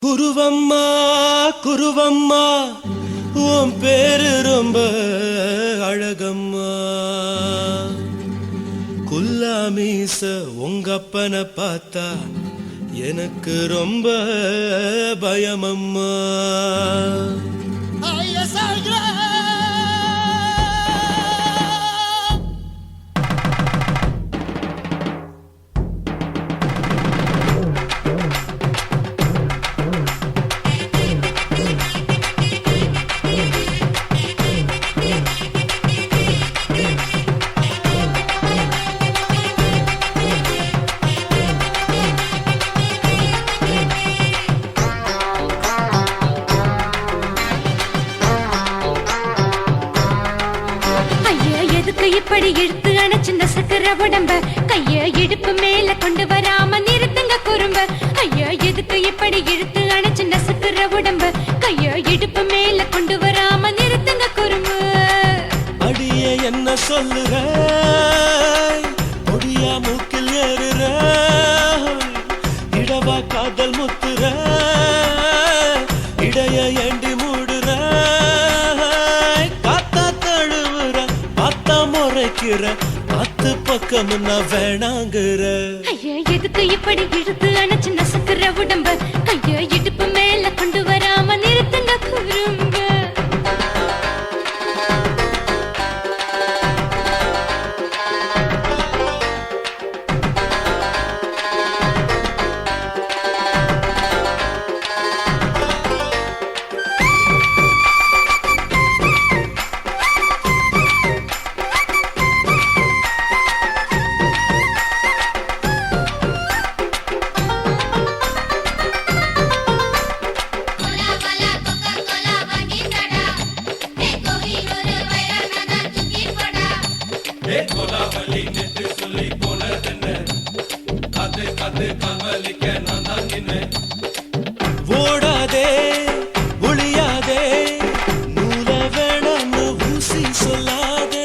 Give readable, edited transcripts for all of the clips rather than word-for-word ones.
குருவம்மா குருவம்மா உன் பேரு ரொம்ப அழகம்மா. குல்லாமீச உங்க அப்பனை பார்த்தா எனக்கு ரொம்ப பயமம்மா. இப்படி இழுத்து அணைச்சிருந்த சக்கர உடம்ப கைய இடுப்பு மேல கொண்டு வராம நிறுத்துங்க குறும்ப. ஐயா எதுக்கு இப்படி இழுத்து அணைச்சிருந்த சக்கர உடம்ப கைய இடுப்பு மேல கொண்டு வராம நிறுத்துங்க குறும்ப. அடியே என்ன சொல்லுற ஒடியா மூக்கில் ஏறுற இடவா காதல் முத்துற இடைய ஏண்டி மூடுற காத்தா தழுவுற பார்த்தா முறைக்கிற பத்து பக்கம் நான் வேணாங்குற. ஐயா எதுக்கு இப்படி இழுத்து அணைச்சு நசுக்குற உடம்ப கைய இடுப்பு மேல கொண்டு வராம நிறுத்துங்க குறும்ப. ஓடாதே ஒளியாதே நூல வேணான்னு ஊசி சொல்லாதே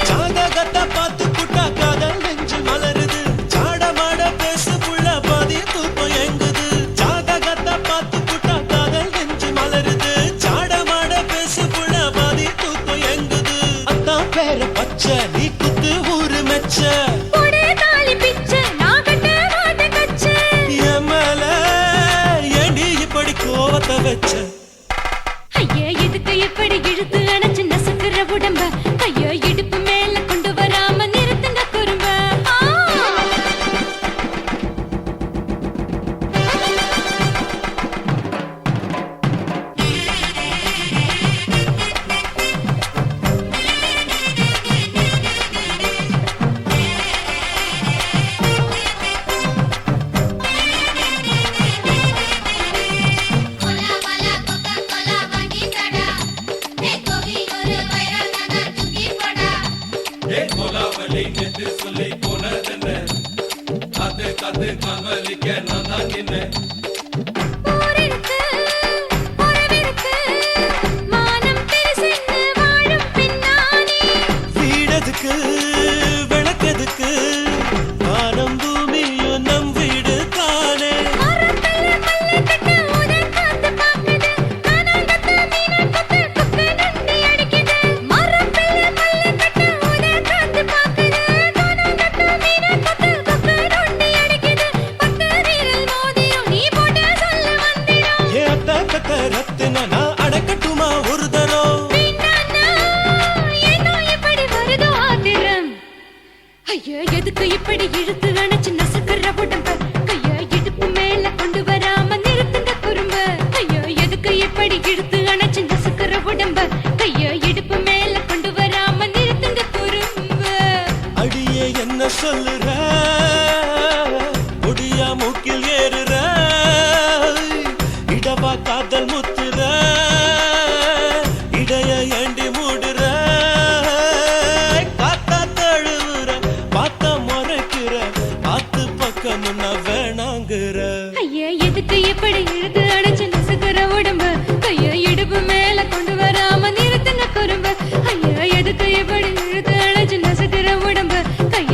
ஜாதகத்தை பார்த்து புட்டா காதல் நெஞ்சு மலருது சாடமாட பேசு புள்ள பாதி தூக்கம் எங்குது. ஜாதகத்தை பார்த்து புட்டா காதல் நெஞ்சு மலருது சாடமாட பேசு புள்ள பாதி தூக்கம் எங்குது. அத்தான் பேர பச்சை நீ குத்து ஊரு மெச்ச கோவத்தை வச்ச. ஐயா எதுக்கு இப்படி இழுத்து அணைச்சு நசுக்குற உடம்ப கைய இடுப்பு மேல கொண்டு வராம நிறுத்துங்க குறும்ப. வீடதுக்கு விளக்கதுக்கு வானம் பூமியும் நம் வீடு தானே. ரத்தினா நான் அடக்கட்டுமா ஒரு தரம். ஐயா எதுக்கு இப்படி இழுத்து அணைச்சு நசுக்குற உடம்ப கைய இடுப்பு மேல கொண்டு வராம நிறுத்துங்க குறும்ப. ஐயா எதுக்கு இப்படி இழுத்து அணைச்சு நசுக்குற உடம்ப கைய இடுப்பு மேல கொண்டு வராம நிறுத்துங்க குறும்ப. அடியே என்ன சொல்லுற ஒடியா மூக்கில் ஏறுற இடவா காதல் முத்துற இடைய ஏண்டி மூடுற காத்தா தழுவுற பார்த்தா முறைக்கிற பத்து பக்கம் நான் வேணாங்குற. ஐயா எதுக்கு இப்படி இழுத்து அணைச்சு நசுக்குற உடம்ப கைய இடுப்பு மேல கொண்டு வராம நிறுத்துங்க குறும்ப. ஐயா எதுக்கு இப்படி இழுத்து அணைச்சு நசுக்குற உடம்ப கைய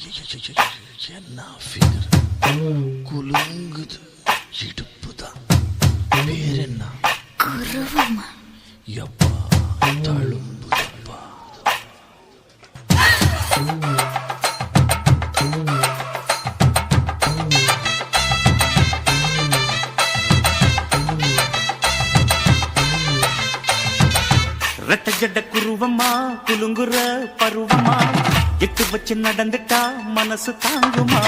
என்ன ஃபிகர் குலுங்குது இடுப்பு தான் பேர் என்ன குருவமா எப்பா தழும்புதப்பா ரெட்ட ஜட குருவமா குலுங்குற பருவமா எட்டு வச்சு நடந்துட்டா மனசு தாங்குமா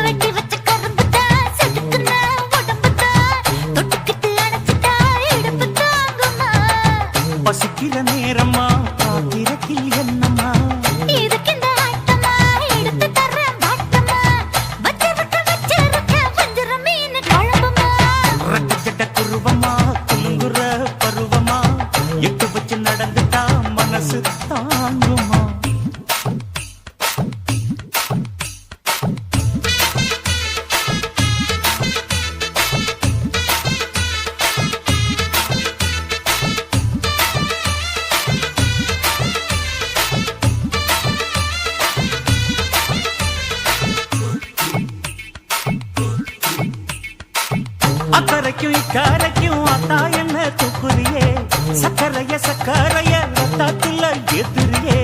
வெட்டி வச்ச கரும்புதா செதுக்குன உடம்புதா தொட்டுக்கிட்டு அணைச்சிட்டா இடுப்பு தாங்குமா பசிக்கிற நேரமா பாத்திரத்தில் என்னம்மா இதுக்கு இந்த ஆட்டமா எடுத்து தர்றேன் பாட்டமா வச்சிருக்க வஞ்சிர மீன் குழம்புமா ரெட்ட ஜட குருவமா குலுங்குற பருவமா எட்டு வச்சு நடந்துட்டா மனசு தாங்குமா அக்கறைக்கும் இக்கரைக்கும் அத்தா என்ன தூக்குறியே சக்கரைய ரத்தாத்துல ஏத்துறியே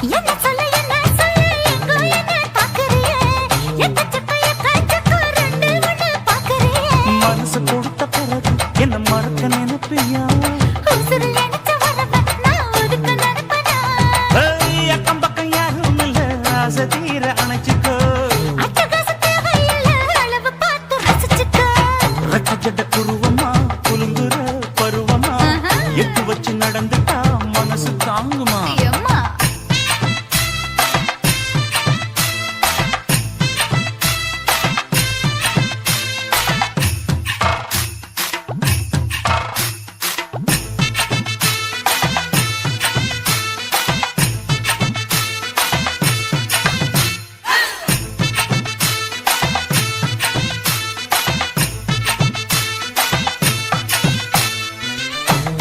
என்ன சொல்ல எங்கோ என்ன பாக்குறியே எக்கச்சக்க ரெண்டு ஒண்ணு பாக்குறியே மனசு கொடுத்த பிறகு என்ன மறக்க நினைப்பியா உசுறு நினைச்ச வரவ நான் ஒதுக்க நினைப்பனா அக்கம் பக்கம் யாரும் இல்ல ஆசை தீர அணைச்சிக்கோ அட்டகாச தேவையில்ல அளவு பார்த்து ரசிச்சுக்கோ ரெட்ட குருவமா குலுங்குற பருவமா எட்டு வச்சு நடந்துட்டா மனசு தாங்குமா அம்மா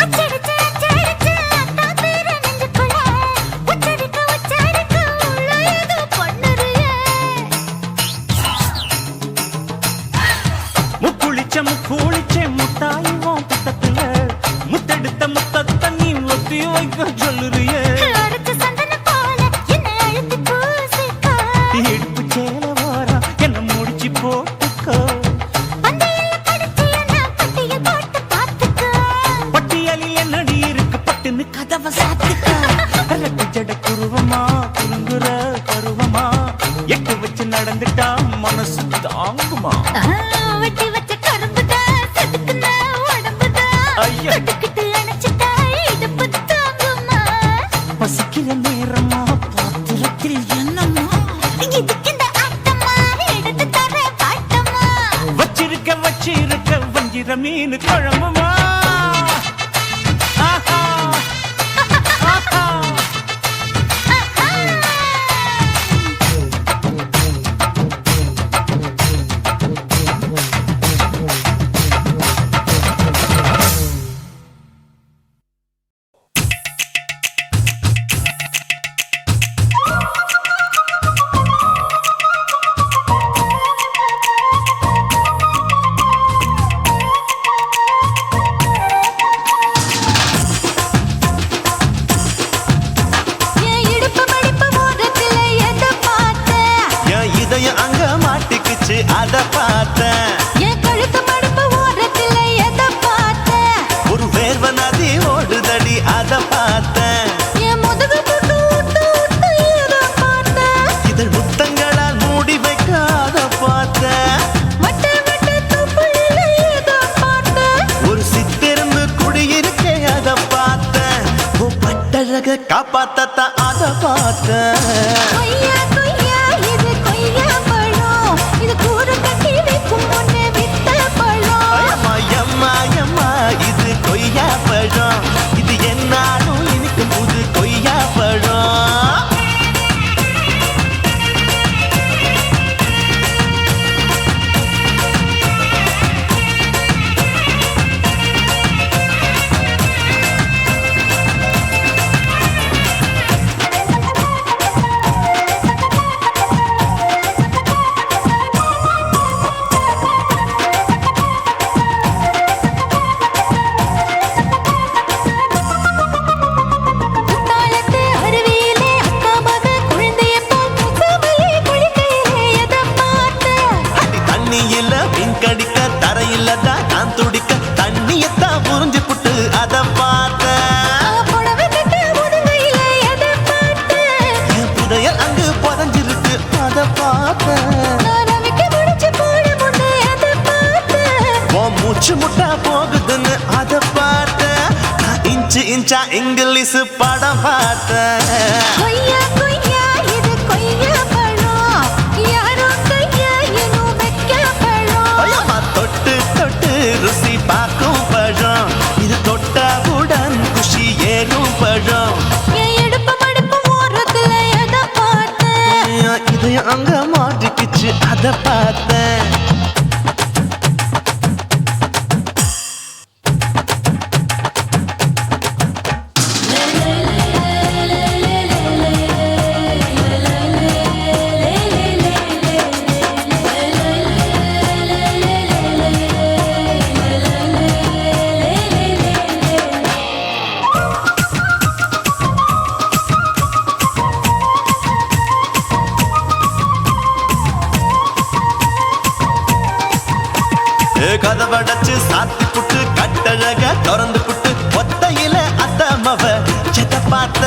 அச்சடிச்சு அத்தா பேர நெஞ்சுக்குள்ள உச்சரிக்க உள்ள ஏதோ பண்ணுறியே முக்குளிச்ச முட்டாயுவோம் பக்கத்துல முத்தெடுத்த முத்தத்தை நீ ஒத்தி வைக்க சொல்லுறியே அடிச்ச சந்தன போல என்ன அழுத்தி பூசிக்கோ இடுப்பு சேல வாரா என்ன முடிச்சு போட்டுக்கோ பந்தையில படிச்சு என்ன பட்டியல் போட்டு பார்த்துக்கோ பட்டியலில் என்னடி இருக்கு பட்டுன்னு கதவை சாத்துக்கோ ரெட்ட ஜட குருவமா குலுங்குற பருவமா எட்டு வச்சு நடந்துட்டா மனசு தாங்குமா வெட்டி வச்ச கரும்புதா செதுக்குன உடம்புதா ஐயா. தொட்டுக்கிட்டு அணைச்சிட்டா இடுப்பு தாங்குமா பசிக்கிற நேரமா பாத்திரத்தில் என்னம்மா இதுக்கு இந்த ஆட்டமா எடுத்து தர பாட்டமா வச்சிருக்க வஞ்சிர மீன் குழம்புமா ஆஹா, ஆஹா. என் இடுப்பு மடிப்பு ஓரத்துல எதை பார்த்தேன் என் இதயம் அங்க மாட்டிக்குச்சு அத பார்த்தேன் என் கழுத்து மடிப்பு ஓரத்துல எதை பார்த்தேன் ஒரு வேர்வ நதி ஓடுதடி அத பார்த்தேன் என் முதுகு புட்டு விட்டு எதை பார்த்தேன் இதழ் முத்தங்களால் மூடி வைக்க அத பார்த்தேன் வட்ட துப்புல எதை பார்த்தேன் ஒரு சித்திரந்து குடியிருக்கே அத பார்த்தேன் உன் பட்டழக காப்பாத்தத்தான் அத பார்த்தேன் கொய்யா கொய்யா இது கொய்யா பழம் இது கூறு கட்டி வைக்கும் முன்னே வித்த பழம் எம்மா எம்மா இது கொய்யா பழம் இது என்னாலும் இனிக்கும் புது கொய்யா பழம் இன்ச்சா இங்கிலீஷ் படம் பார்த்தேன். கொய்யா கொய்யா இது கொய்யா பழம், யாரோ கையா இன்னும் வைக்க பழம். ஐயம்மா, தொட்டு தொட்டு ருசி பார்க்கும் பழம், இது தொட்டவுடன் குஷி ஏறும் பழம். என் இடுப்பு மடுப்பு ஓரத்துல எதை பார்த்தேன்? இது அங்க மாட்டிக்கிச்சு அத பார்த்தேன். கதவடைச்சு சாத்தி புட்டு கட்டழக திறந்து புட்டு ஒத்தையில அத்தமவ செத்த பார்த்த.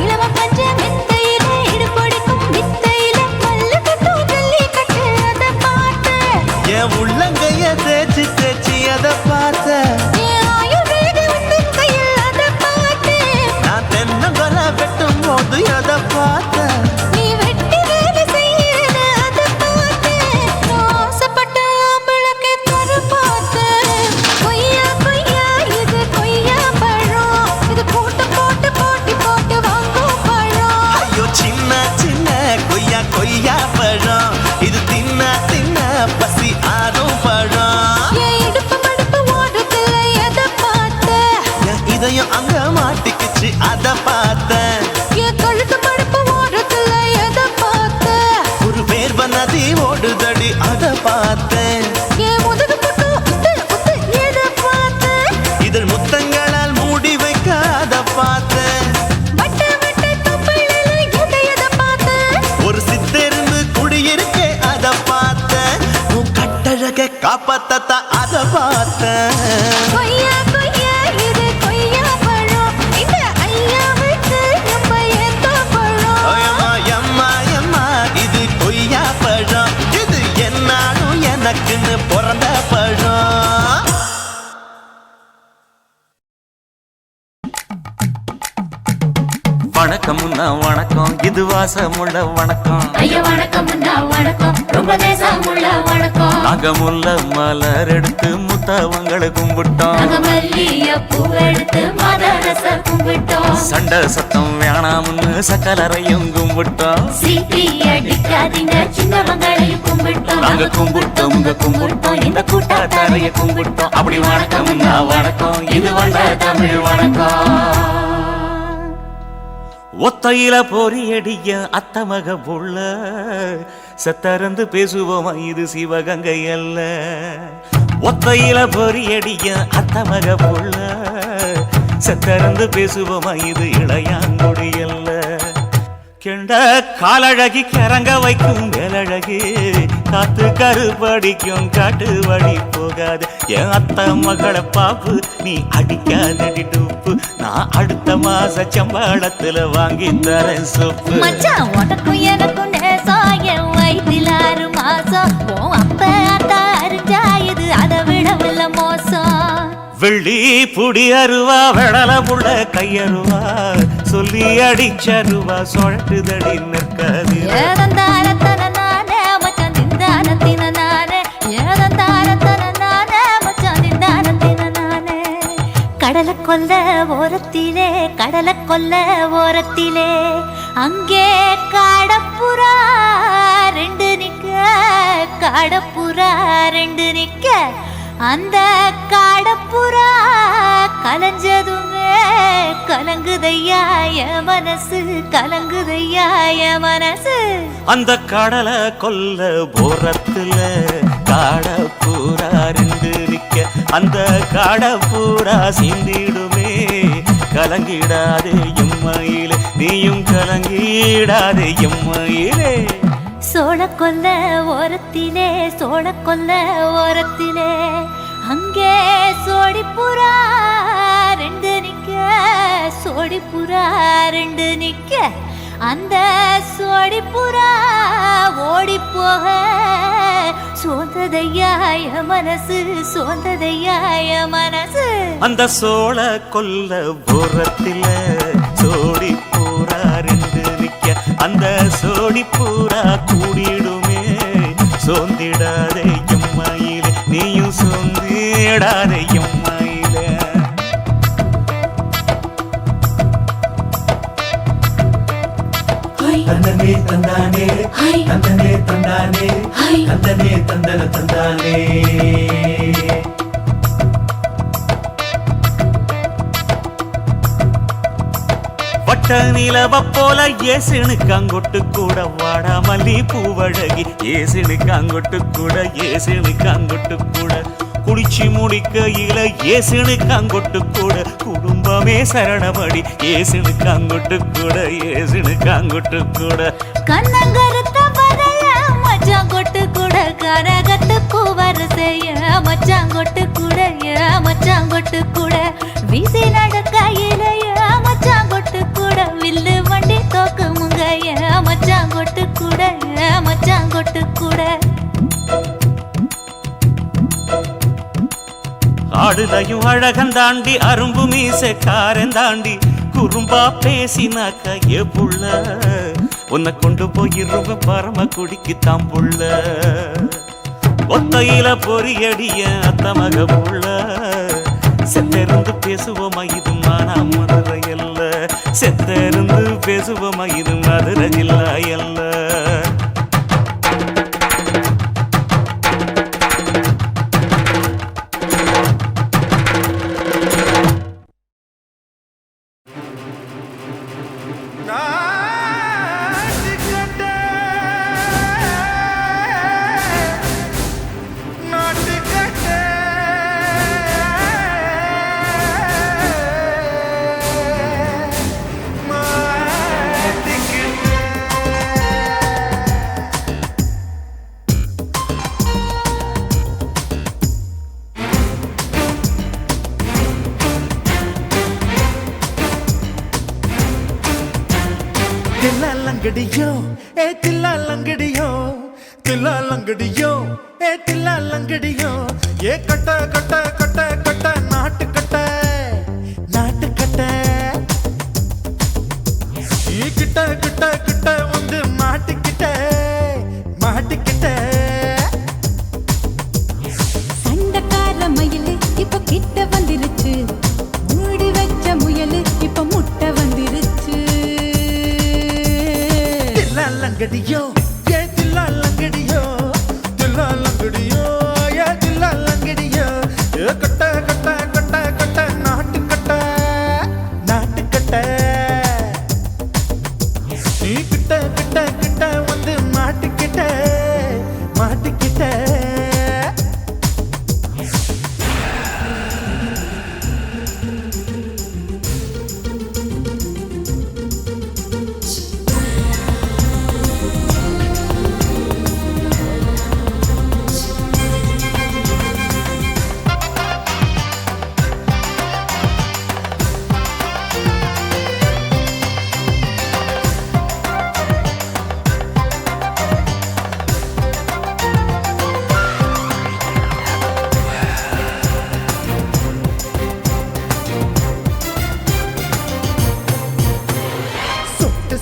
இளவ பஞ்ச மெத்தையில இடுபொடிக்கும் வித்தையில மல்லு கட்டும் ஜல்லி கட்டு அதை பார்த்தேன். என் உள்ளங்கைய தேய்ச்சி தேய்ச்சி அத பார்த்த. என் ஆயுர்வேத உந்தன் கையில் அதை பார்த்தேன். நான் தென்னங்கொலை வெட்டும் போது அத பார்த்த. நீ வெட்டி வேலை செய்யறத அதை பார்த்தேன். நான் ஆசைப்பட்ட ஆம்பளுக்கு தர பார்த்தேன். கொய்யா கொய்யா இது கொய்யா பழம், இது கூட்டு போட்டு போட்டி போட்டு வாங்கும் பழம். ஐயோ சின்ன சின்ன கொய்யா கொய்யா பழம், இது தின்ன தின்ன பசி ஆறும் பழம். என் இடுப்பு மடுப்பு ஓரத்துல எதை பார்த்தேன்? என் இதயம் அங்க மாட்டிக்கிச்சு அத பார்த்தேன். என் கழுத்து மடுப்பு ஓரத்துல எதை பார்த்தேன்? ஒரு வேர்வ நதி ஓடுதடி அத பார்த்தேன். என் முதுகு பக்கம் உத்து உத்து எதை பார்த்தேன்? இதழ் முத்தங்களால் மூடி வைக்க அத பார்த்தேன். வட்ட வட்ட தொப்பையில எதை பார்த்தேன்? ஒரு சித்தெருந்து குடியிருக்க அத பார்த்தேன். உன் கட்டழக காப்பாத்தத்த அத பார்த்தேன். கொய்யா கொய்யா இது கொய்யா பழம், இந்த ஐயாவுக்கு நம்ம ஏத்த பழம். ஐயம்மா, எம்மா, எம்மா, இது கொய்யா பழம், இது என்னாலும் எனக்குன்னு பிறந்த பழம். வணக்கம்னா வணக்கம், இது வாசமுள்ள வணக்கம். ஐயா வணக்கம் வணக்கம், ரொம்ப தேசமுள்ள வணக்கம். நாங்க முல்ல மலர் எடுத்து முத்தவங்களை கும்பிட்டோம். நாங்க மல்லிய பூ எடுத்து மதரச கும்பிட்டோம். சண்டை சத்தம் வேணாம்னு சக்கலரையும் கும்பிட்டோம். சீட்டி அடிக்காதீங்க, சின்னவங்களையும் கும்பிட்டோம். நாங்க கும்பிட்டோம் உங்க கும்பிட்டோம், இந்த கூட்டாத்தாரைய கும்பிட்டோம். அப்படி வணக்கம்னா வணக்கம், இது வந்த தமிழ் வணக்கம். ஒத்தையில பொறியடிய அத்தமக புள்ள, செத்தறந்து பேசுவோமா இது சிவகங்கை அல்ல. ஒத்தையில பொறியடிய அத்தமக புள்ள, செத்தறந்து பேசுவோமா இது இளையாங்குடி அல்ல. கெண்ட காலழகி கிறங்க வைக்கும் வேலழகி, காத்து கருப்படிக்கும் காட்டு வழி போகாது. என் அத்த மகளை பாப்பு நீ அடிக்காதடி டூப்பு, நான் அடுத்த மாச சம்பளத்துல வாங்கி தரேன் சொப்பு. மச்சான் உனக்கும் எனக்கும் நேசம், என் வயிற்றில் 6 மாசம். உன் அப்ப அத்தா அறிஞ்சா இது அதை விடவில்ல மோசம். வெள்ளி புடி அருவா வெடல புள்ள கையருவா, சொல்லி அடிச்சருவா சொழட்டுதடி நிற்காது. ஏதந்தாரத்தன நானே மச்சான் திந்தானத்தின நானே, ஏதந்தாரத்தன நானே மச்சான் திந்தானத்தின நானே. கடலை கொல்ல ஓரத்திலே, கடலை கொல்ல ஓரத்திலே, அங்கே காடப்புறா 2 நிக்க, காடப்புறா 2 நிக்க. அந்த காடப்புறா கலஞ்சதுமே கலங்குதையா என் மனசு, கலங்குதையா என் மனசு. அந்த கடலை கொல்ல போரத்துல காடப்பூரா 2 நிக்க, அந்த காடப்பூரா சிந்திடுமே. கலங்கிடாதே எம்மையிலே, நீயும் கலங்கிடாதே எம்மையிலே. சோழக்கொல்ல ஓரத்திலே, சோழக்கொல்ல ஓரத்திலே, அங்கே சோடிப்புறா 2 நிக்க, சோடிப்புறா 2 நிக்க. அந்த சோடிப்புறா ஓடி போக சோந்ததையாய மனசு சோந்ததையாய மனசு அந்த சோழ கொல்ல புறத்தில சோடி பூரா ரெண்டு நிக்க அந்த சோடி பூரா கூடிடுமே சோந்திடாதே எம்மாயிலே நீயும் சோந்திடாதே எம்மாயிலே தந்தனே தந்தானே தந்தனே தந்தானே தந்தனே தந்தன தந்தானே வட்ட நிலவ போல ஏசுனுக்கு அங்கொட்டு கூட வாடா மல்லி பூவழகி ஏசுனுக்கு அங்கொட்டு கூட ஏசுனுக்கு அங்கொட்டு கூட குளிச்சு முடிக்கையில ஏசுனுக்கு அங்கொட்டு கூட குடும்பமே சரணமடி ஏசுனுக்கு அங்கொட்டு கூட ஏசுனுக்கு அங்கொட்டு கூட கண்ணங்கருத்த வரைய மச்சாங்கொட்டு கூட கரகத்து பூவரசைய மச்சாங்கொட்டு கூட மச்சாங்கொட்டு கூட வீசி நடக்கையிலைய மச்சாங்கொட்டு கூட வில்லு வண்டி தோக்குமுங்கைய மச்சாங்கொட்டு கூட மச்சாங்கொட்டு கூட ஆடுதையும் அழகந்தாண்டி அரும்பு மீசக்காரன் தாண்டி குறும்பா பேசினாக்க ஏ புள்ள உன்னை கொண்டு போயிருவ பரம குடிக்கு தாம்புள்ள ஒத்தையில பொறியடிய அத்த மக புள்ள செத்திருந்து பேசுவோமா இது மானா மதுரை அல்ல செத்திருந்து பேசுவோமா இது மதுரை ஜில்லா அல்ல தில்லாலங்கடியோ ஏ தில்லாலங்கடியோ தில்லாலங்கடியோ ஏ தில்லாலங்கடியோ ஏ கட்ட கட்ட கட்ட கட்ட நாட்டு கட்ட நாட்டு கட்ட ஈ கிட்ட கிட்ட கிட்ட வந்து மாட்டிக்கிட்ட மாட்டிக்கிட்ட சண்டக்கார மயிலு இப்ப கிட்ட வந்துருச்சு மூடி வச்ச முயலு இப்ப முட்டை வந்துருச்சு தில்லாலங்கடியோ ஏ தில்லாலங்கடியோ தில்லாலங்கடியோ ஏ தில்லாலங்கடியோ ஏ கட்ட கட்ட கட்ட கட்ட நாட்டு கட்ட நாட்டு கட்ட நீ கிட்ட கிட்ட கிட்ட வந்து மாட்டிக்கிட்ட மாட்டிக்கிட்ட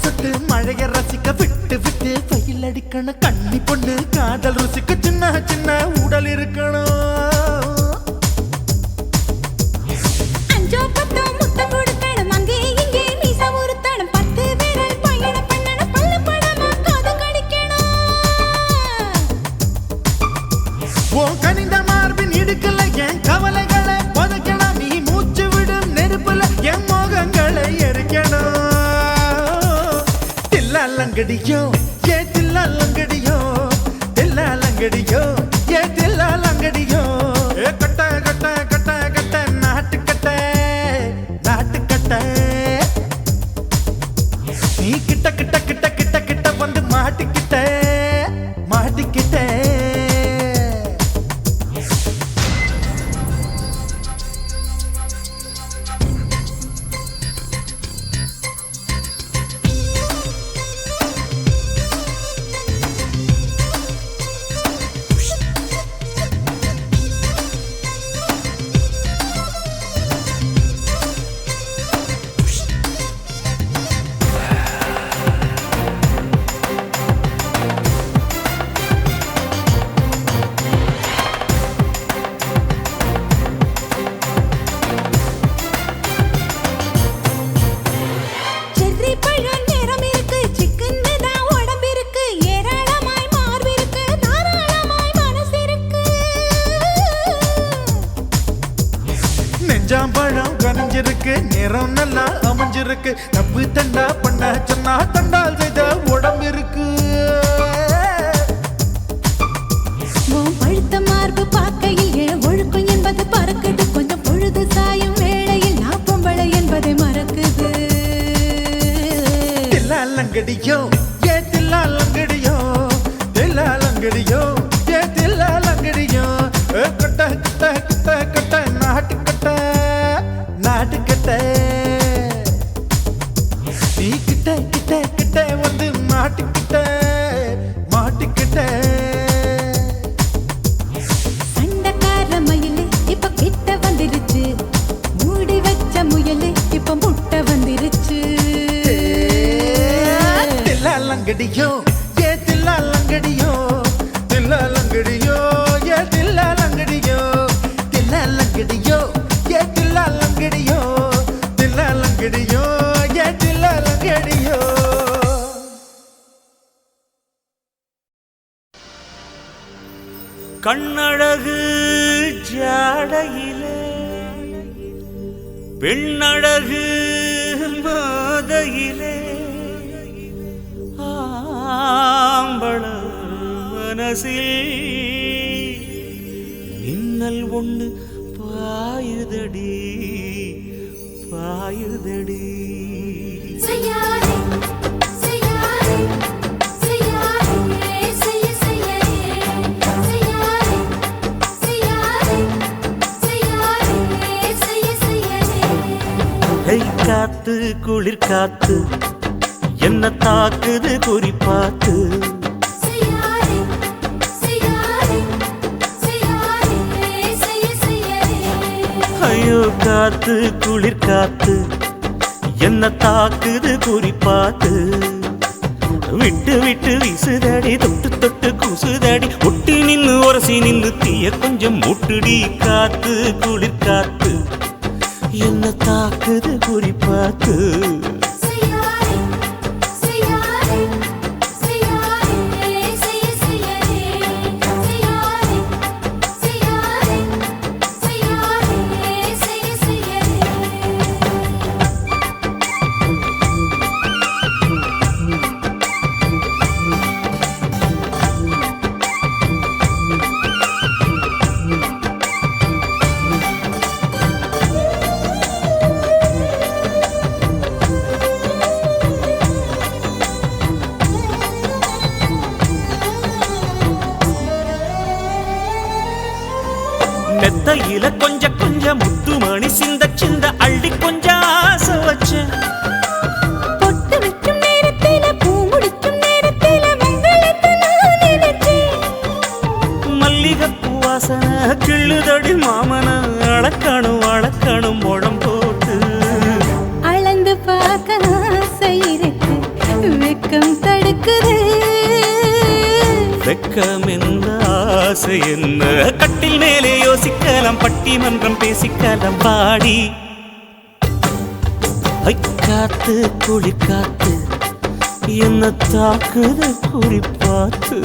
சொட்டு மழைய ரசிக்க விட்டு விட்டு வெயில் அடிக்கணும் கண்ணி பொண்ணு காதல் ருசிக்க சின்ன சின்ன உடல் இருக்கணும் அஞ்சோ பத்தோ முத்தம் கொடுக்கணும் அங்கே இங்கே மீசா உருத்தணும் 10 விரல் பயணம் பண்ணணும் பல்ல படமா காது கடிக்கணும் ஓ கனிந்த மார்பின் இடுக்கல என் கவலைகளை புதைக்கணும் நீ மூச்சு விடும் நெருப்புல என் மோகங்களை எரிக்கணும் தில்லாலங்கடியோ ஏ தில்லாலங்கடியோ தில்லாலங்கடியோ ஏ தில்லாலங்கடியோ ஏ கட்ட கட்ட கட்ட கட்ட நாட்டு கட்ட நாட்டு கட்ட நீ கிட்ட கிட்ட கிட்ட கிட்ட கிட்ட வந்து மாட்டிக்கிட்ட மாட்டிக்கிட்ட கனிஞ்சிருக்கு நேரம் நல்லா அமைஞ்சிருக்கு தப்பு தண்டா பண்ண சொன்னா தண்டால் செய்த உடம்பு இருக்கு பழுத்த மார்பு பார்க்கையில் என் ஒழுக்கம் என்பது பறக்குது கொஞ்சம் பொழுது சாயும் வேளையில் நான் பொம்பளை என்பதை மறக்குது தில்லாலங்கடியோ ஏ தில்லாலங்கடியோ தில்லாலங்கடியோ ஏ தில்லாலங்கடியோ கட்ட கட்ட கட்ட கட்ட நாட்டுக்கட்ட நாட்டுக்கட்ட நீ கிட்ட கிட்ட கிட்ட வந்து மாட்டுக்கிட்ட மாட்டுக்கிட்ட சண்டைக்கார மயிலு இப்ப கிட்ட வந்துருச்சு மூடி வச்ச முயலு இப்ப முட்டை வந்துருச்சு தில்லாலங்கடியோ ஏ தில்லாலங்கடியோ தில்லாலங்கடியோ ஏ தில்லாலங்கடியோ தில்லாலங்கடியோ ஏ தில்லாலங்கடியோ தில்லாலங்கடியோ ஏ தில்லாலங்கடியோ கண்ணழகு ஜாடையிலே பெண்ணழகு மாதையிலே ஆம்பள மனசில் மின்னல் ஒண்ணு பாயுதடி பாயுதடி செய்யாதே செய்யாதே செய்யாதே செய்ய செய்யாதே செய்யாதே செய்யாதே செய்யாதே செய்ய செய்யாதே கை காத்து குளிர் காத்து என்ன தாக்குது குறி பார்த்து செய்யாதே செய்யாதே செய்யாதே செய்ய செய்யாதே ஐயோ காத்து குளிர் காத்து என்ன தாக்குது குறி பார்த்து விட்டு விட்டு வீசுதடி தொட்டு தொட்டு கூசுதடி ஒட்டி நின்னு உரசி நின்னு தீய கொஞ்சம் மூட்டுடி காத்து குளிர் காத்து என்ன தாக்குது குறி பார்த்து செய்யாதே செய்யாதே செய்யாதே செய்ய செய்யாதே செய்யாதே செய்யாதே செய்யாதே செய்ய செய்யாதே மெத்தையில கொஞ்சம் கொஞ்சம் முத்துமணி சிந்த சிந்த அள்ளி கொஞ்சம் ஆசை வச்சேன் பொட்டு வைக்கும் நேரத்தில பூ முடிக்கும் நேரத்தில மங்களத்தை நான் நினைச்சேன் மல்லிகைப்பூ வாசனை கிள்ளுதடி மாமன அளக்கணும் அளக்கணும் முழம் போட்டு அளந்து பார்க்க ஆசை இருக்கு வெக்கம் தடுக்குது வெக்கம் என்ன ஆசை என்ன கட்டில் மேலே யோசிக்கலாம் பட்டிமன்றம் பேசிக்கலாம் பாடி ஐ காத்து குளி காத்து என்ன தாக்குது குறி பார்த்து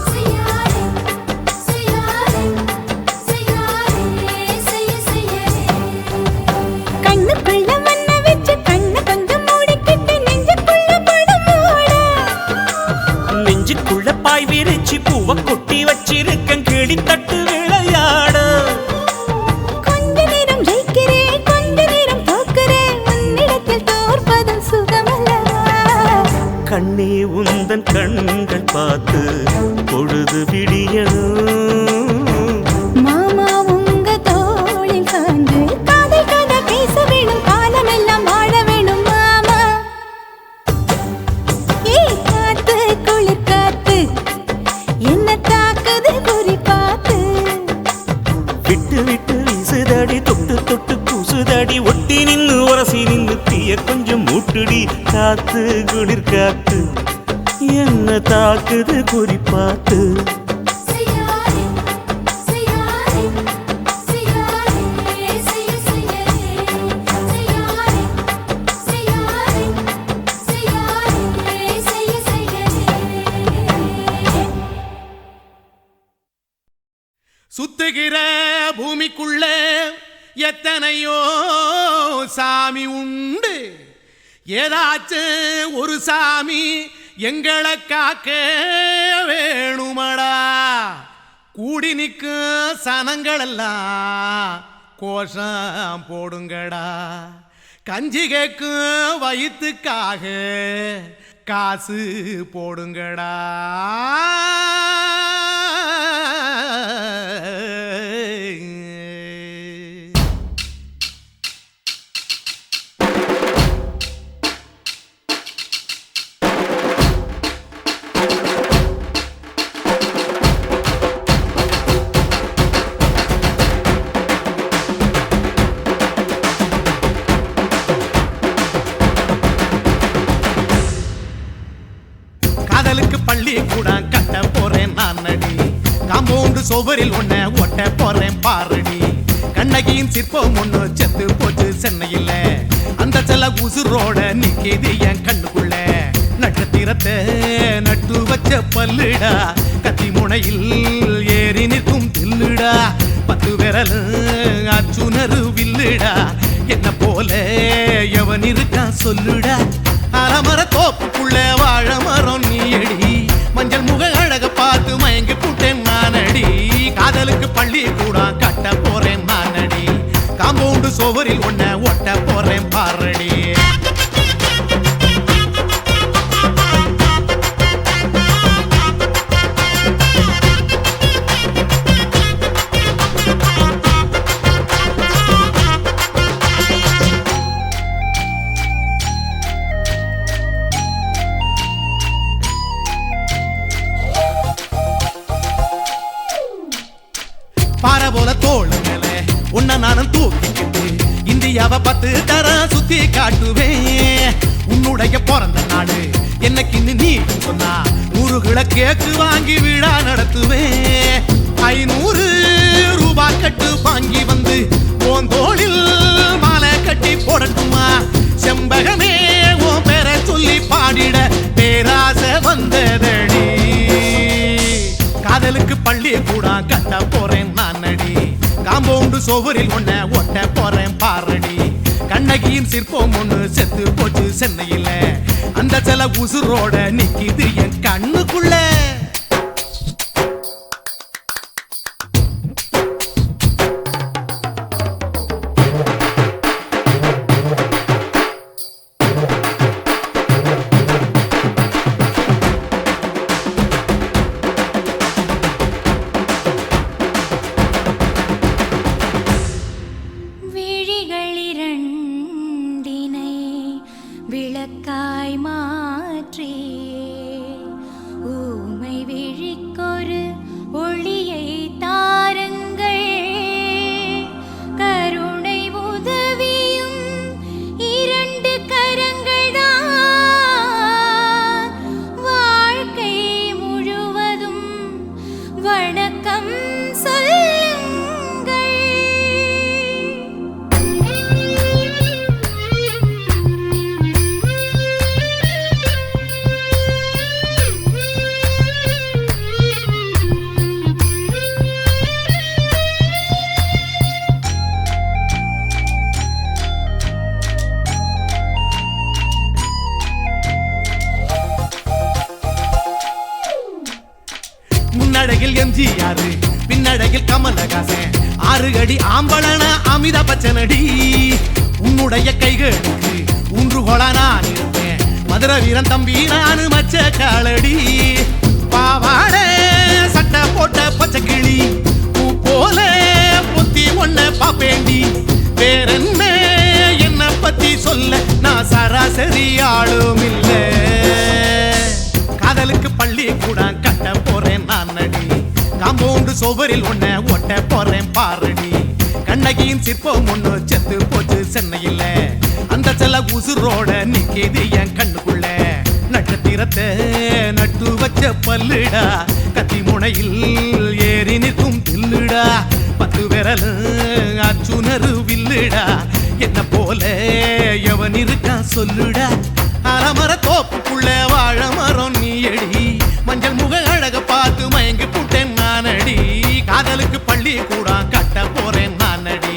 செய்யாதே செய்யாதே செய்யாதே செய்ய செய்யாதே கண்ணுக்குள்ள மண்ண வச்சு கண்ணு கொஞ்சம் மூடிக்கிட்டு நெஞ்சுக்குள்ள படம் மூட நெஞ்சுக்குள்ள பாய் விரிச்சு பூவை கொட்டி வச்சிருக்கேன் கிளி தட்டு விளையாட கொஞ்ச நேரம் ஜெயிக்கிறேன் கொஞ்ச நேரம் தோக்குறேன் உன்னிடத்தில் தோற்பதும் சுகமல்லவா கண்ணே உந்தன் கண்கள் பார்த்து பொழுது விடியணும் மாமா உங்க தோளில் சாஞ்சு காதல் கதை பேச வேணும் காலமெல்லாம் வாழ வேணும் மாமா ஏ காத்து குளிர் காத்து என்ன தாக்குது குறி பார்த்து விட்டு விட்டு வீசுதடி தொட்டு தொட்டு கூசுதடி ஒட்டி நின்னு உரசி நின்னு தீய கொஞ்சம் மூட்டுடி காத்து குளிர் காத்து என்ன தாக்குது குறிப்பாத்து. செய்யாரே செய்யாரே செய்யாரே செய்ய செய்யாரே செய்யாரே செய்யாரே செய்யாரே செய்ய செய்யாரே. சுத்துகிற பூமிக்குள்ள எத்தனையோ சாமி உண்டு. ஏதாச்சும் ஒரு சாமி எங்களை காக்க வேணுமடா. கூடி நிற்கும் சனங்களெல்லாம் கோஷம் போடுங்கடா. கஞ்சி கேக்கும் வயிற்றுக்காக காசு போடுங்கடா. காதலுக்கு பள்ளி கூட கட்ட போறேன் நான் அடி. காம்பவுண்டு சுவரில் ஒன்ன ஒட்ட போறேன் பாரடி. கண்ணகியின் சிற்பம் ஒண்ணு செத்து போச்சு சென்னையில. அந்த செல்ல உசுரோட நிக்கிது என் கண்ணுக்குள்ள. நட்சத்திரத்தை நட்டு வச்ச பல்லுடா. கத்தி முனையில் ஏறி நிற்கும் தில்லுடா. 10 விரல் அச்சுணரு வில்லுடா. என்ன போல எவன் இருக்கான் சொல்லுடா. அலமர தோப்புக்குள்ள வாழ மரம் நீயடி. மஞ்சள் முக அழக பார்த்து மயங்கி புட்டேன் நானடி. காதலுக்கு பள்ளி கூட கட்ட போறேன் நானடி. காம்பவுண்டு சுவரில் ஒன்ன ஒட்ட போறேன் பாரடி. பாறை போல தோள் மேல உன்ன நானும் தூக்கிக்கிட்டு இந்தியாவை 10 தரம் சுத்தி காட்டுவேன். உன்னுடைய பிறந்த நாடு என்னைக்கு நீ சொன்னா 100 கிலோ கேக்கு வாங்கி விழா நடத்துவேன். 500 ரூபாய் கட்டு வாங்கி வந்து உன் தோளில் மாலை கட்டி போடட்டுமா. செம்பகமே உன் பேரை சொல்லி பாடிட பேராசை வந்ததடி. காதலுக்கு பள்ளி கூட கட்ட போறேன் நானடி. காம்பவுண்டு சுவரில் ஒன்ன ஒட்ட போறேன் பாரடி. கண்ணகியின் சிற்பம் ஒண்ணு செத்து போச்சு சென்னையில. அந்த சில உசுரோட நிக்கிது என் கண்ணுக்குள்ள. விழிகளிரண்டினை விளக்காய் மாற்றி ஊமை விழிக்கொரு ஒளியை தாருங்கள். கருணை உதவியும் 2 கரங்கள்தான். வாழ்க்கை முழுவதும் வணக்கம் சொல்லுங்கள். முன்னடையில் எம்ஜிஆர் பின்னடையில் கமலஹாசன். 6 அடி ஆம்பளன அமிதாப் பச்சனடி. உன்னுடைய கைகளுக்கு ஊன்றுகோலா நான் இருப்பேன். மதுரை வீரன் தம்பி நானு மச்ச காலடி. பாவாட சட்டை போட்ட பச்சை கிளி பூ போல பொத்தி ஒன்ன பாப்பேண்டி. வேறென்ன என்ன பத்தி சொல்ல நான் சராசரி ஆளும் இல்ல. காதலுக்கு பள்ளி கூட கட்ட போறேன் நானடி. காம்பவுண்டு சுவரில் ஒன்ன ஒட்ட போறேன் பாரடி. கண்ணகியின் சிற்பம் ஒண்ணு செத்து போச்சு சென்னையில. அந்த செல்ல உசுரோட நிக்கிது என் கண்ணுக்குள்ள. நட்சத்திரத்தை நட்டு வச்ச பல்லுடா கத்தி முனையில் ஏறி நிற்கும் தில்லுடா 10 விரல் அச்சுணரு வில்லுடா என்ன போல எவன் இருக்கா சொல்லுடா அலமர தோப்புக்குள்ள வாழ மரம் நீ அடி மஞ்சள் முக அழக பார்த்து மயங்கி புட்டேன் நானடி காதலுக்கு பள்ளி கூட கட்ட போறேன் நானடி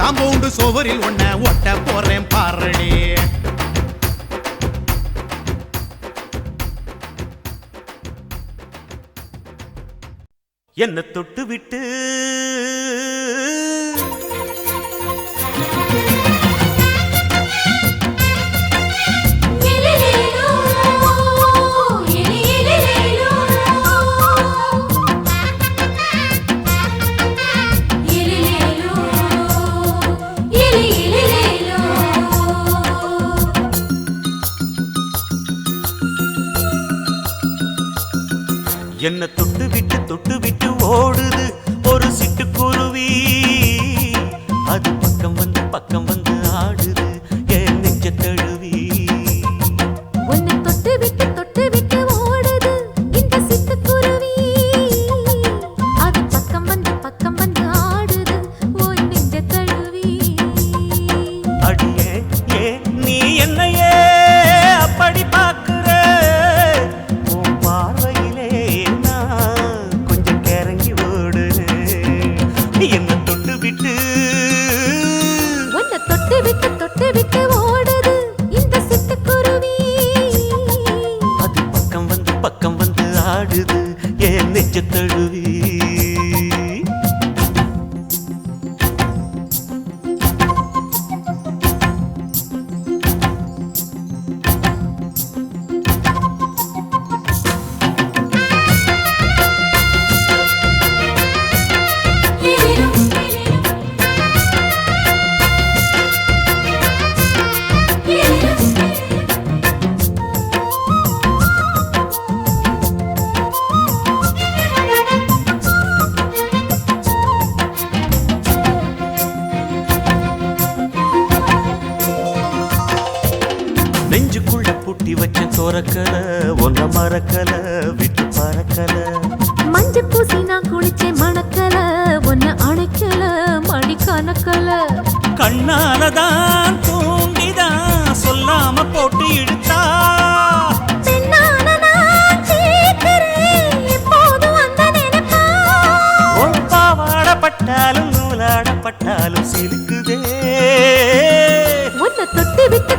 காம்பவுண்டு சோவரில் ஒன்ன ஒட்ட போறேன் பாரடி என்ன தொட்டு விட்டு என்ன தொட்டு விட்டு ஓடுது ஒரு சிட்டுக்குருவி அது பக்கம் வந்து ஆடுது என் நெஞ்ச தழுவி உன்னை தொட்டு விட்டு ஓடுது இந்த சிட்டுக்குருவி அது பக்கம் வந்து ஆடுது ஓய் நெஞ்ச தழுவி அடியே ஏன் நீ என்னையே அப்படி பார்க்கிற உன் பார்வையிலே நான் கொஞ்சம் கிறங்கி ஓடுறேன் என்ன தொட்டு விட்டு உன்னை தொட்டு விட்டு ஓடுது இந்த சிட்டுக்குருவி அது பக்கம் வந்து ஆடுது என் நெஞ்ச தழுவி நெஞ்சுக்குள்ள பூட்டி வச்ச தோரக்கல ஒன்ன மறக்கல விட்டு பறக்கல மஞ்ச பூசி நான் குளிச்சேன் மணக்கல ஒன்ன அணைக்கல மணி கணக்கல கண்ணாலதான் தூண்டிதான் சொல்லாம போட்டு இழுத்தா பெண்ணான நான் கேட்கிறேன் எப்போதும் அந்த நினைப்பா உன் பாவாடப்பட்டாலும் நூலாடப்பட்டாலும் சிலுக்குதே உன்னை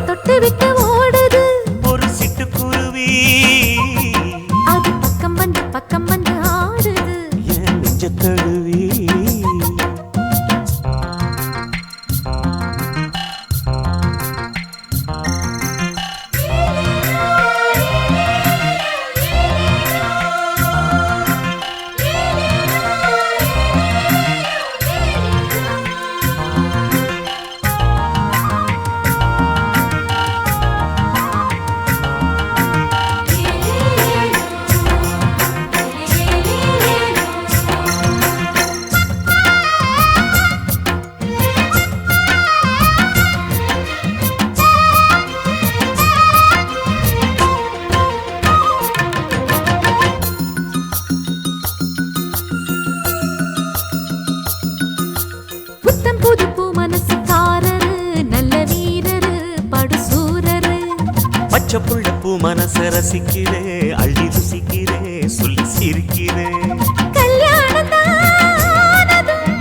தொட்டு விட்டு ஓடுது ஒரு சிட்டுக்குருவி அது பக்கம் வந்து ஆடுது என் நெஞ்ச தழுவி புத்தம் புது பூ மனசுக்காரரு நல்ல வீரரு படுசூரரு பச்சை புள்ள பூ மனச ரசிக்கிறே அள்ளி ருசிக்கிறே சொல்லி சிரிக்கிறே கல்யாணம் தானதும்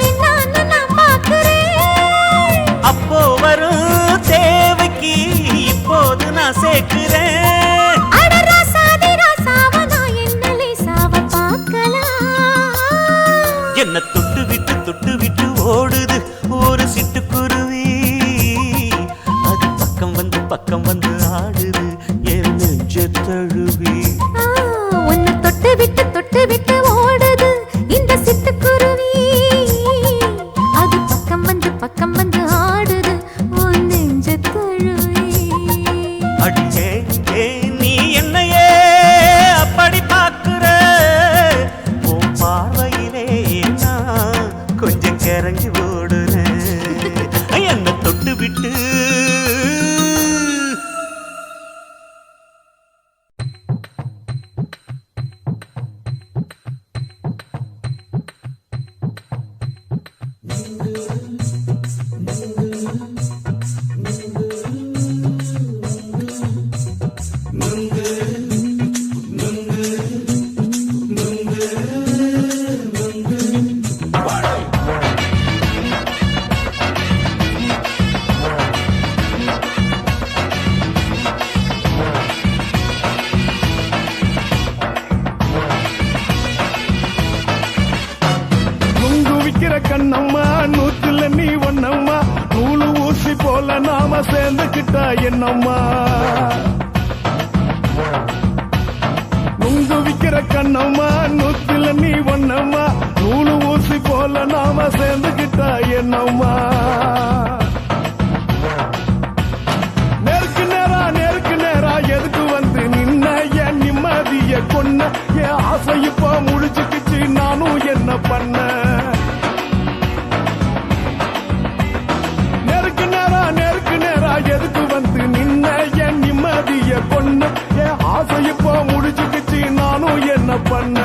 என்னான்னு நான் பார்க்கிறேன் அப்போ வரும் தேவைக்கு இப்போது நான் சேர்க்கிறேன் அட ராசாதி ராசாவ நான் என்ன லேசாவ பார்க்கலாம் என்ன தொட்டு விட்டு ஓடுது ஒரு சிட்டுக்குருவி அது பக்கம் வந்து ஆடுது என் நெஞ்ச தழுவி உன்னை தொட்டு விட்டு ஓடுது இந்த சிட்டுக்குருவி அது பக்கம் வந்து ஆடுது உன் நெஞ்ச தழுவி அடியே நீ என்னையே அப்படி பார்க்கிற உன் பார்வையிலே நான் கொஞ்சம் கிறங்கி ஓடுறேன் என்ன தொட்டு விட்டு கண்ணம்மா நூத்துல நீ ஒன்னம்மா நூலு ஊசி போல நாம சேர்ந்துக்கிட்டா என்னம்மா நுங்கு விக்கிற கண்ணம்மா நூத்துல நீ ஒன்னம்மா நூலு ஊசி போல நாம சேர்ந்துக்கிட்டா என்னம்மா நேருக்கு நேரா எதுக்கு வந்து நின்ன என் நிம்மதிய கொன்ன என் ஆசை இப்போ முழிச்சுக்கிச்சு நானும் என்ன பண்ண நேருக்கு நேரா எதுக்கு வந்து நின்ன என் நிம்மதிய கொன்ன என் ஆசை இப்போ முழிச்சுக்கிச்சு நானும் என்ன பண்ண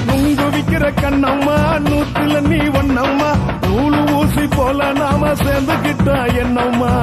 நுங்கு விக்கிற கண்ணம்மா நூத்துல நீ ஒன்னம்மா நூலு ஊசி போல நாம சேர்ந்துக்கிட்டா என்னம்மா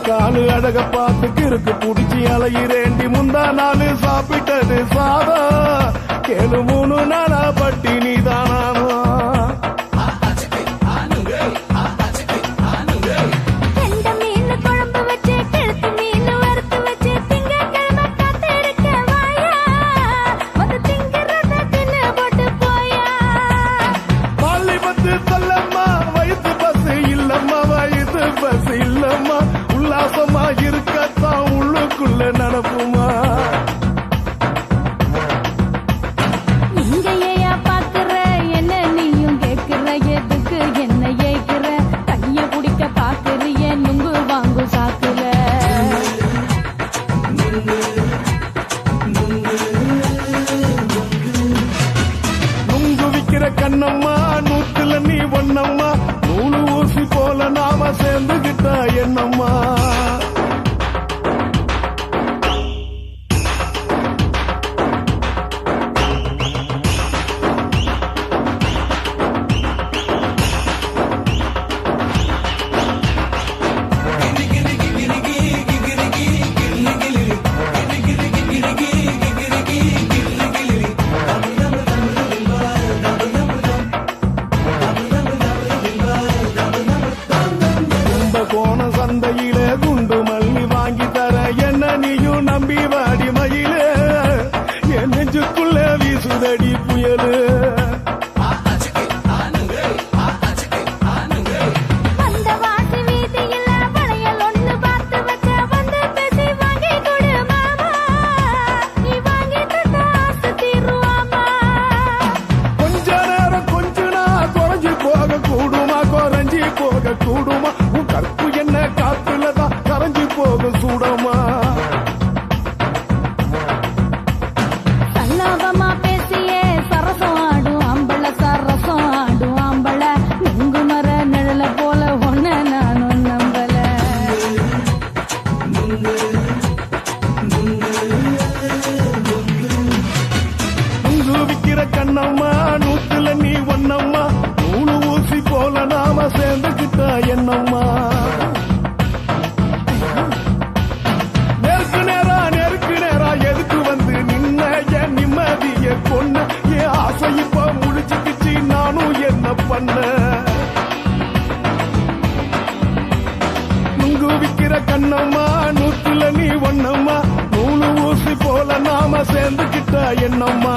காலு அழக பார்த்து கிறுக்கு புடிச்சி அலையிறேண்டி முந்தா நாலு சாப்பிட்டது சாதா கேளு 3 நாளா பட்டினி தானாமா உல்லாசமா இருக்கத்தான் உள்ளுக்குள்ள நடப்புமா இங்கேயா பாக்குற என்ன நீயும் கேக்குற எதுக்கு என்ன ஏக்குற கைய குடிக்க பாக்குறிய நுங்கு வாங்கு சாக்குற நுங்கு விக்கிற கண்ணம்மா நூத்துல நீ ஒன்னம்மா நூலு ஊசி போல நாம சேர்ந்துகிட்டா என்னம்மா சந்தையில குண்டு மல்லி வாங்கி தர என்ன நீயும் நம்பி வாடி மயில என் நெஞ்சுக்குள்ள வீசுதடி புயலு கொஞ்ச நேரம் கொஞ்ச நாள் குறைஞ்சி போக கூடுமா குறைஞ்சி போக கூடுமா உன் கற்பு என்ன காத்துலதான் கரைஞ்சி போக சூடமா சல்லாபமா பேசியே சரசம் ஆடும் அம்பள சரசம் ஆடும் அம்பள நுங்கு மர நிழல போல ஒன்ன நானும் நம்பல நுங்கு விக்கிற கண்ணம்மா நூத்துல நீ ஒன்னம்மா நூலு ஊசி போல நாம சேர்ந்துக்கிட்டா என்னம்மா நேருக்கு நேரா எதுக்கு வந்து நின்ன என் நிம்மதிய கொன்ன என் ஆசை இப்ப முழிச்சுக்கிச்சு நானும் என்ன பண்ண நுங்கு விக்கிற கண்ணம்மா நூத்துல நீ ஒன்னம்மா நூலு ஊசி போல நாம சேர்ந்துக்கிட்டா என்னம்மா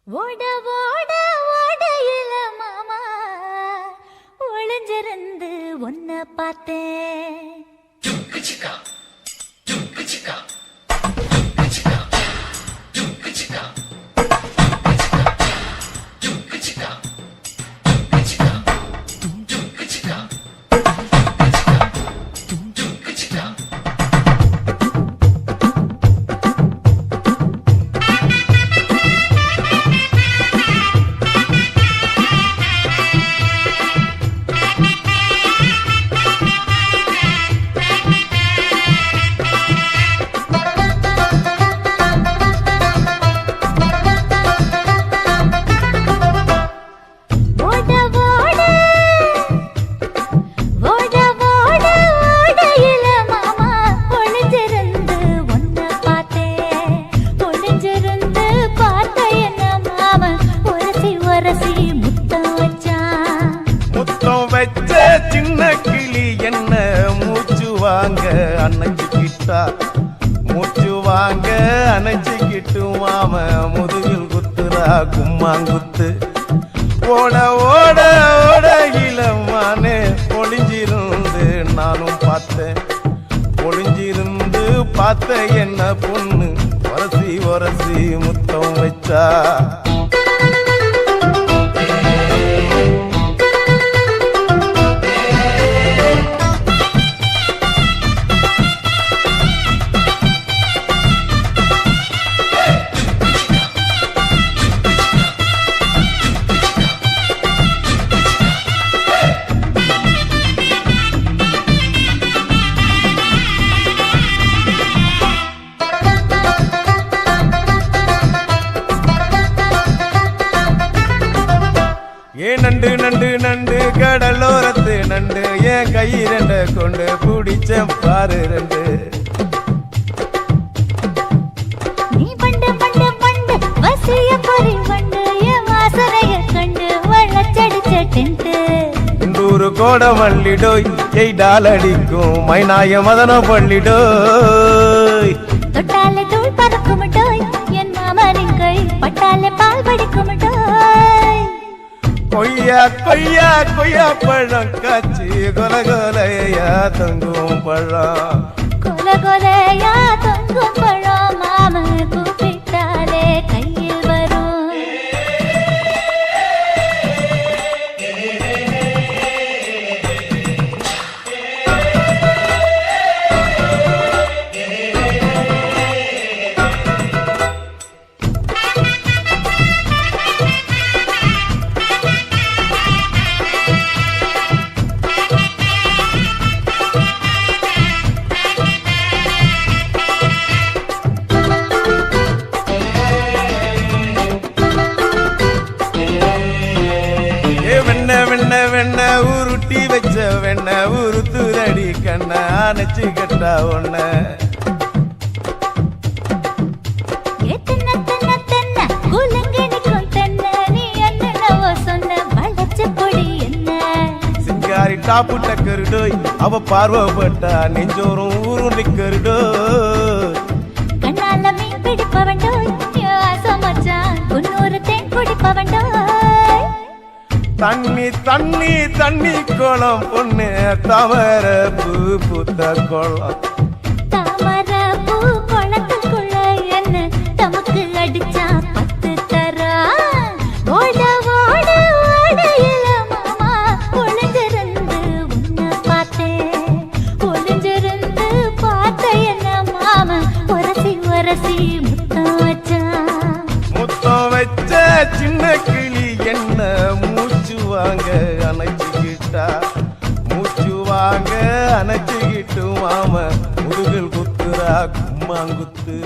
ஓட ஓட ஓடையில மாமா ஒளிஞ்சிருந்து ஒன்ன பார்த்தேன். சின்ன கிளி என்ன மூச்சு வாங்க அணைச்சுக்கிட்டா மூச்சு வாங்க அணைச்சுக்கிட்டு மாம முதுகில் குத்துறா கும்மாங்குத்து ஓட ஓட ஓட இளமானே ஒளிஞ்சிருந்து நானும் பார்த்தேன் ஒளிஞ்சிருந்து பார்த்த என்ன பொண்ணு ஒரசி ஒரசி முத்தம் வச்சா நண்டு நண்டு நண்டு கடலோரத்து நண்டு என் கை ரெண்ட கொண்டு பிடிச்ச பாரு ரெண்டு நீ பண்டு பண்டு பண்டு வசிய பொறி பண்டு என் வாசனைய கண்டு வளச்சடிச்ச டென்ட் இந்தூரு கோட மல்லிடோய் எய்டால் அடிக்கும் மைனாய மதன பள்ளிடோய் தொட்டாலே தூள் பறக்குமட்டோய் என் மாமனின் கை பட்டாலே பால் படிக்குமட்டோய் கொய்யா கொய்யா கொய்யா பழம் காய்ச்சி கொல கொலையா தொங்கும் பழம் கொல கொலையா தொங்கும் பழம் மாம கூப்பிட்டாலே கையில் வரும் வெண்ண உருட்டி வச்ச வெண்ண உருத்துரடி கண்ண அணைச்சு கட்டா ஒண்ண சிங்காரி டாப்பு டக்கருடோய் அவ பார்வப்பட்டா நெஞ்சோறும் ஊரும் நிக்கருடோய் கண்ணால மீன் பிடிப்பவண்டோய் ஆசமச்சான் குன்னூறு தேன் குடிப்பவண்டோய் தண்ணி தண்ணி தண்ணி குளம் பொண்ணு தவற பூ பூத்த குளம் தாமர பூ குளத்துக்குள்ள என்ன தமக்கு அடிச்சா 10 தரா ஓட ஓட ஓடையில மாமா ஒளிஞ்சிருந்து உன்னை பார்த்தேன் ஒளிஞ்சிருந்து பார்த்த என்ன மாமா ஒரசி ஒரசி முத்தம் வச்சா முத்தம் வச்ச சின்ன கிளி என்ன மூச்சு வாங்க அணைச்சுக்கிட்டா மூச்சு வாங்க அணைச்சுக்கிட்டு மாம முதுகில் குத்துறா கும்மாங்குத்து